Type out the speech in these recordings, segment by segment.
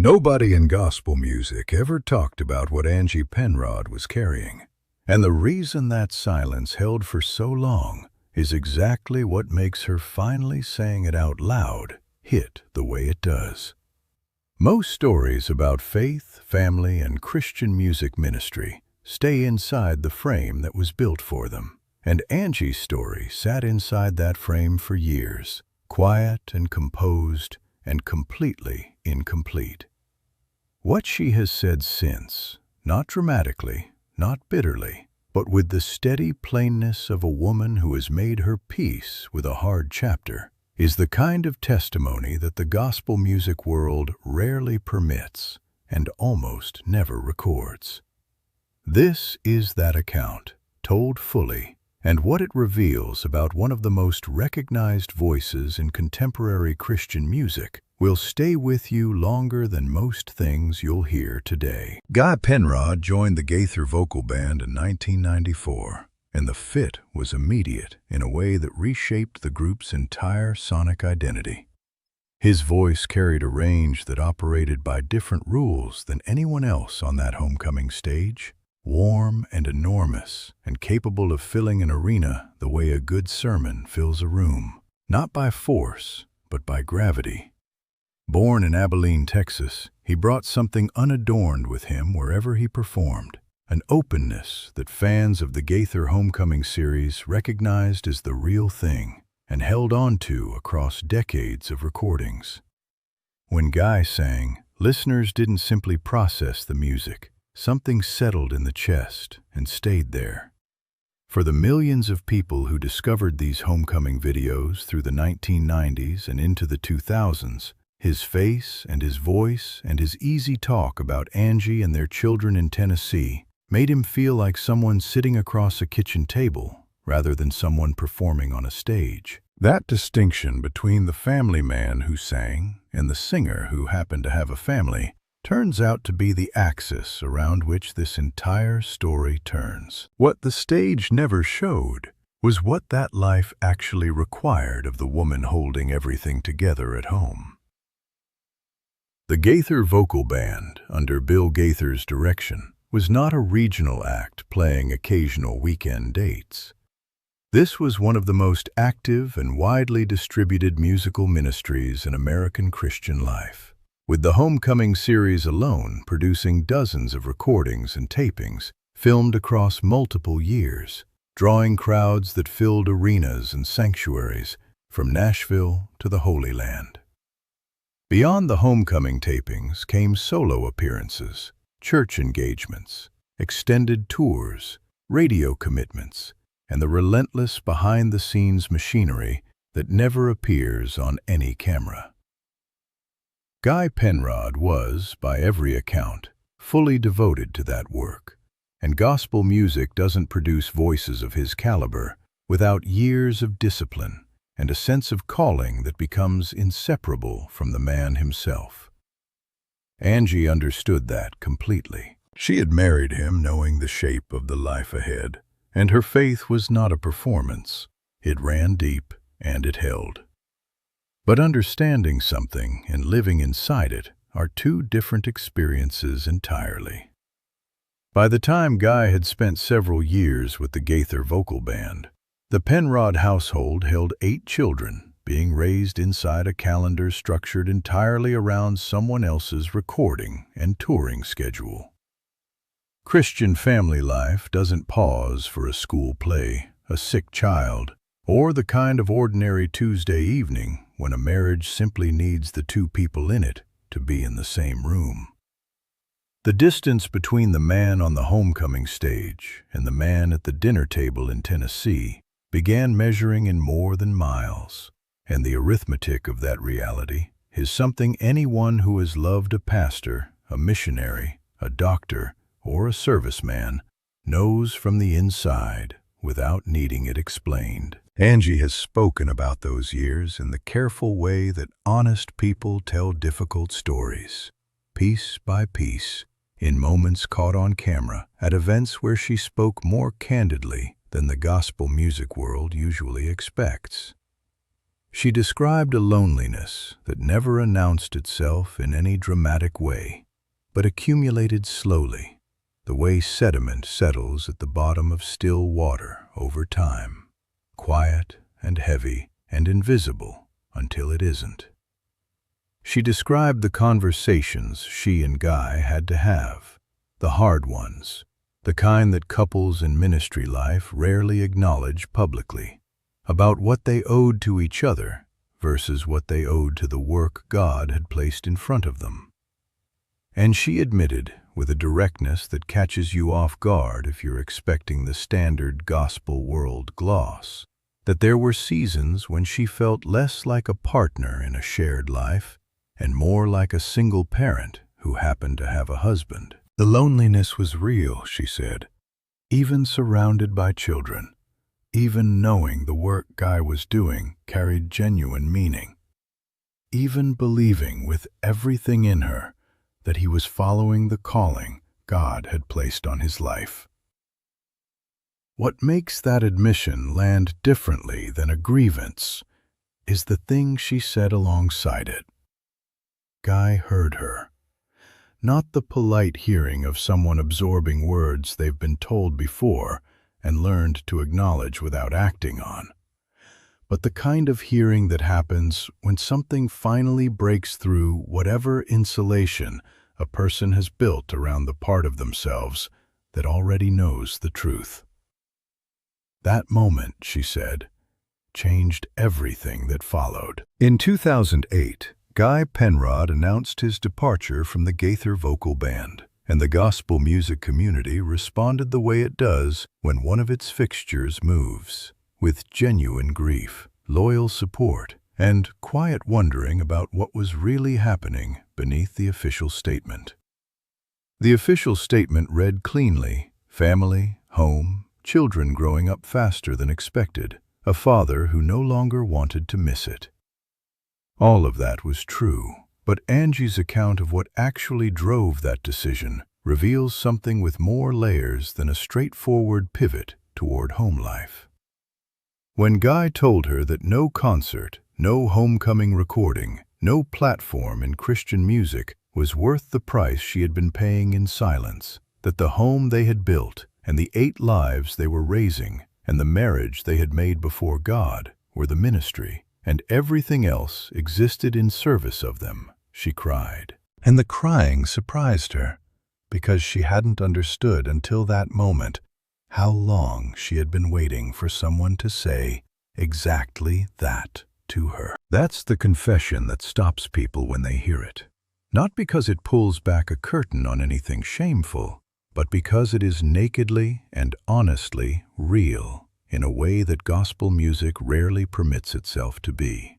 Nobody in gospel music ever talked about what Angie Penrod was carrying. And the reason that silence held for so long is exactly what makes her finally saying it out loud hit the way it does. Most stories about faith, family, and Christian music ministry stay inside the frame that was built for them. And Angie's story sat inside that frame for years, quiet and composed and completely incomplete. What she has said since, not dramatically, not bitterly, but with the steady plainness of a woman who has made her peace with a hard chapter, is the kind of testimony that the gospel music world rarely permits and almost never records. This is that account, told fully, and what it reveals about one of the most recognized voices in contemporary Christian music will stay with you longer than most things you'll hear today. Guy Penrod joined the Gaither vocal band in 1994, and the fit was immediate in a way that reshaped the group's entire sonic identity. His voice carried a range that operated by different rules than anyone else on that homecoming stage. Warm and enormous, and capable of filling an arena the way a good sermon fills a room, not by force, but by gravity. Born in Abilene, Texas, he brought something unadorned with him wherever he performed, an openness that fans of the Gaither Homecoming series recognized as the real thing and held on to across decades of recordings. When Guy sang, listeners didn't simply process the music. Something settled in the chest and stayed there. For the millions of people who discovered these homecoming videos through the 1990s and into the 2000s, his face and his voice and his easy talk about Angie and their children in Tennessee made him feel like someone sitting across a kitchen table rather than someone performing on a stage. That distinction between the family man who sang and the singer who happened to have a family turns out to be the axis around which this entire story turns. What the stage never showed was what that life actually required of the woman holding everything together at home. The Gaither Vocal Band, under Bill Gaither's direction, was not a regional act playing occasional weekend dates. This was one of the most active and widely distributed musical ministries in American Christian life, with the Homecoming series alone producing dozens of recordings and tapings filmed across multiple years, drawing crowds that filled arenas and sanctuaries from Nashville to the Holy Land. Beyond the Homecoming tapings came solo appearances, church engagements, extended tours, radio commitments, and the relentless behind-the-scenes machinery that never appears on any camera. Guy Penrod was, by every account, fully devoted to that work, and gospel music doesn't produce voices of his caliber without years of discipline and a sense of calling that becomes inseparable from the man himself. Angie understood that completely. She had married him knowing the shape of the life ahead, and her faith was not a performance. It ran deep and it held. But understanding something and living inside it are two different experiences entirely. By the time Guy had spent several years with the Gaither Vocal Band, the Penrod household held 8 children, being raised inside a calendar structured entirely around someone else's recording and touring schedule. Christian family life doesn't pause for a school play, a sick child, or the kind of ordinary Tuesday evening when a marriage simply needs the 2 people in it to be in the same room. The distance between the man on the homecoming stage and the man at the dinner table in Tennessee began measuring in more than miles, and the arithmetic of that reality is something anyone who has loved a pastor, a missionary, a doctor, or a serviceman knows from the inside without needing it explained. Angie has spoken about those years in the careful way that honest people tell difficult stories, piece by piece, in moments caught on camera, at events where she spoke more candidly than the gospel music world usually expects. She described a loneliness that never announced itself in any dramatic way, but accumulated slowly, the way sediment settles at the bottom of still water over time, quiet and heavy and invisible until it isn't. She described the conversations she and Guy had to have, the hard ones, the kind that couples in ministry life rarely acknowledge publicly, about what they owed to each other versus what they owed to the work God had placed in front of them. And she admitted, with a directness that catches you off guard if you're expecting the standard gospel world gloss, that there were seasons when she felt less like a partner in a shared life and more like a single parent who happened to have a husband. The loneliness was real, she said, even surrounded by children. Even knowing the work Guy was doing carried genuine meaning. Even believing with everything in her that he was following the calling God had placed on his life. What makes that admission land differently than a grievance is the thing she said alongside it. Guy heard her. Not the polite hearing of someone absorbing words they've been told before and learned to acknowledge without acting on, but the kind of hearing that happens when something finally breaks through whatever insulation a person has built around the part of themselves that already knows the truth. That moment, she said, changed everything that followed. In 2008, Guy Penrod announced his departure from the Gaither vocal band, and the gospel music community responded the way it does when one of its fixtures moves, with genuine grief, loyal support, and quiet wondering about what was really happening beneath the official statement. The official statement read cleanly: family, home, children growing up faster than expected, a father who no longer wanted to miss it. All of that was true, but Angie's account of what actually drove that decision reveals something with more layers than a straightforward pivot toward home life. When Guy told her that no concert, no homecoming recording, no platform in Christian music was worth the price she had been paying in silence, that the home they had built and the 8 lives they were raising and the marriage they had made before God were the ministry, and everything else existed in service of them, she cried. And the crying surprised her, because she hadn't understood until that moment how long she had been waiting for someone to say exactly that to her. That's the confession that stops people when they hear it. Not because it pulls back a curtain on anything shameful, but because it is nakedly and honestly real in a way that gospel music rarely permits itself to be.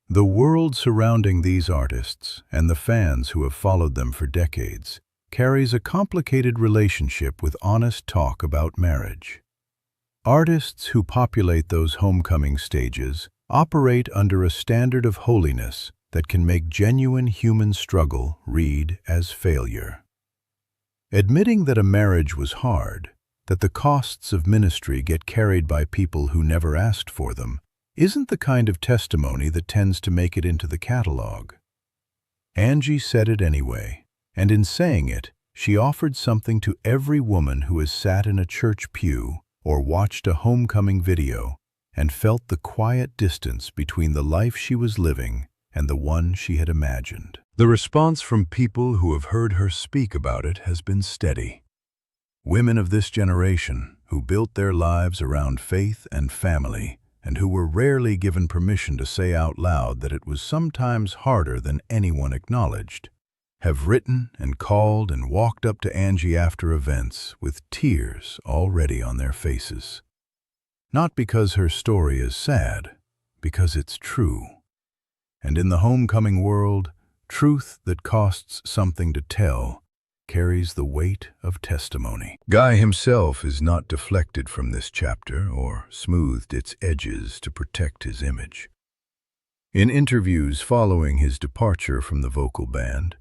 The world surrounding these artists, and the fans who have followed them for decades, carries a complicated relationship with honest talk about marriage. Artists who populate those homecoming stages operate under a standard of holiness that can make genuine human struggle read as failure. Admitting that a marriage was hard, that the costs of ministry get carried by people who never asked for them, isn't the kind of testimony that tends to make it into the catalog. Angie said it anyway, and in saying it, she offered something to every woman who has sat in a church pew or watched a homecoming video and felt the quiet distance between the life she was living and the one she had imagined. The response from people who have heard her speak about it has been steady. Women of this generation who built their lives around faith and family, and who were rarely given permission to say out loud that it was sometimes harder than anyone acknowledged, have written and called and walked up to Angie after events with tears already on their faces. Not because her story is sad, because it's true. And in the homecoming world, truth that costs something to tell carries the weight of testimony. Guy himself is not deflected from this chapter or smoothed its edges to protect his image. In interviews following his departure from the vocal band,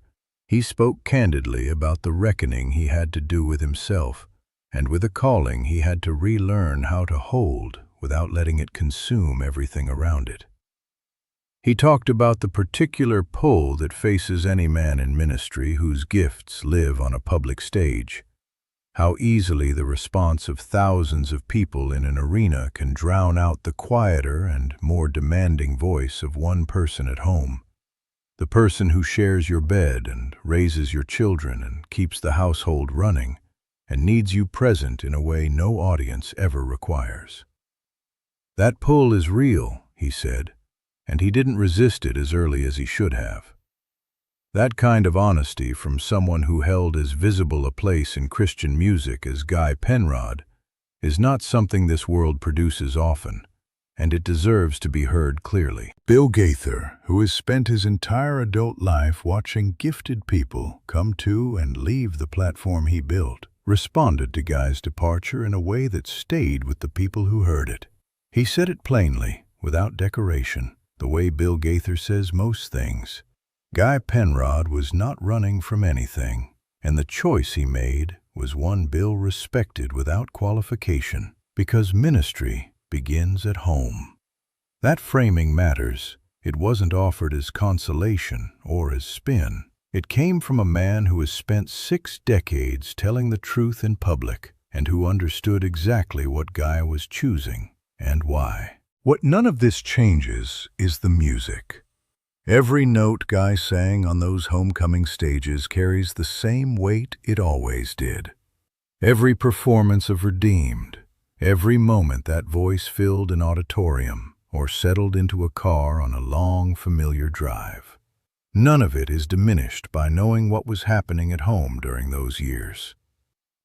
he spoke candidly about the reckoning he had to do with himself and with a calling he had to relearn how to hold without letting it consume everything around it. He talked about the particular pull that faces any man in ministry whose gifts live on a public stage, how easily the response of thousands of people in an arena can drown out the quieter and more demanding voice of one person at home, the person who shares your bed and raises your children and keeps the household running and needs you present in a way no audience ever requires. That pull is real, he said, and he didn't resist it as early as he should have. That kind of honesty from someone who held as visible a place in Christian music as Guy Penrod is not something this world produces often, and it deserves to be heard clearly. Bill Gaither, who has spent his entire adult life watching gifted people come to and leave the platform he built, responded to Guy's departure in a way that stayed with the people who heard it. He said it plainly, without decoration, the way Bill Gaither says most things. Guy Penrod was not running from anything, and the choice he made was one Bill respected without qualification, because ministry begins at home. That framing matters. It wasn't offered as consolation or as spin. It came from a man who has spent 6 decades telling the truth in public and who understood exactly what Guy was choosing and why. What none of this changes is the music. Every note Guy sang on those homecoming stages carries the same weight it always did. Every performance of Redeemed, every moment that voice filled an auditorium or settled into a car on a long, familiar drive. None of it is diminished by knowing what was happening at home during those years.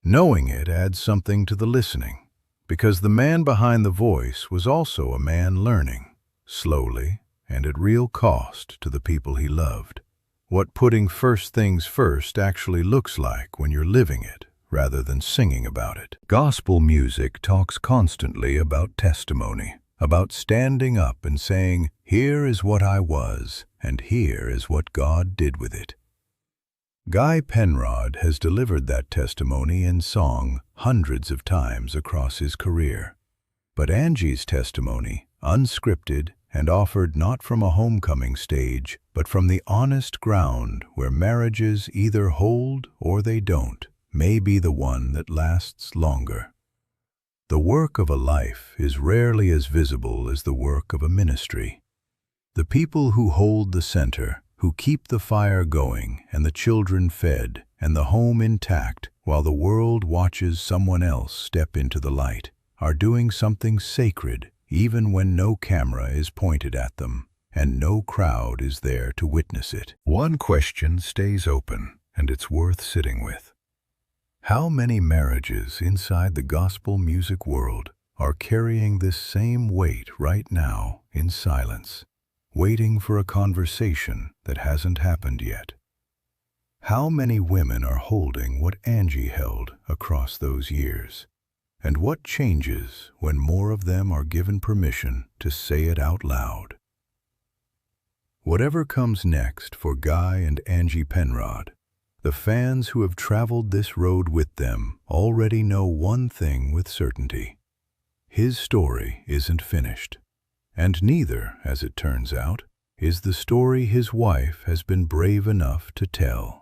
Knowing it adds something to the listening, because the man behind the voice was also a man learning, slowly and at real cost to the people he loved, what putting first things first actually looks like when you're living it rather than singing about it. Gospel music talks constantly about testimony, about standing up and saying, "Here is what I was, and here is what God did with it." Guy Penrod has delivered that testimony in song hundreds of times across his career. But Angie's testimony, unscripted and offered not from a homecoming stage, but from the honest ground where marriages either hold or they don't, may be the one that lasts longer. The work of a life is rarely as visible as the work of a ministry. The people who hold the center, who keep the fire going and the children fed and the home intact while the world watches someone else step into the light, are doing something sacred even when no camera is pointed at them and no crowd is there to witness it. One question stays open, and it's worth sitting with. How many marriages inside the gospel music world are carrying this same weight right now in silence, waiting for a conversation that hasn't happened yet? How many women are holding what Angie held across those years? And what changes when more of them are given permission to say it out loud? Whatever comes next for Guy and Angie Penrod, the fans who have traveled this road with them already know one thing with certainty. His story isn't finished. And neither, as it turns out, is the story his wife has been brave enough to tell.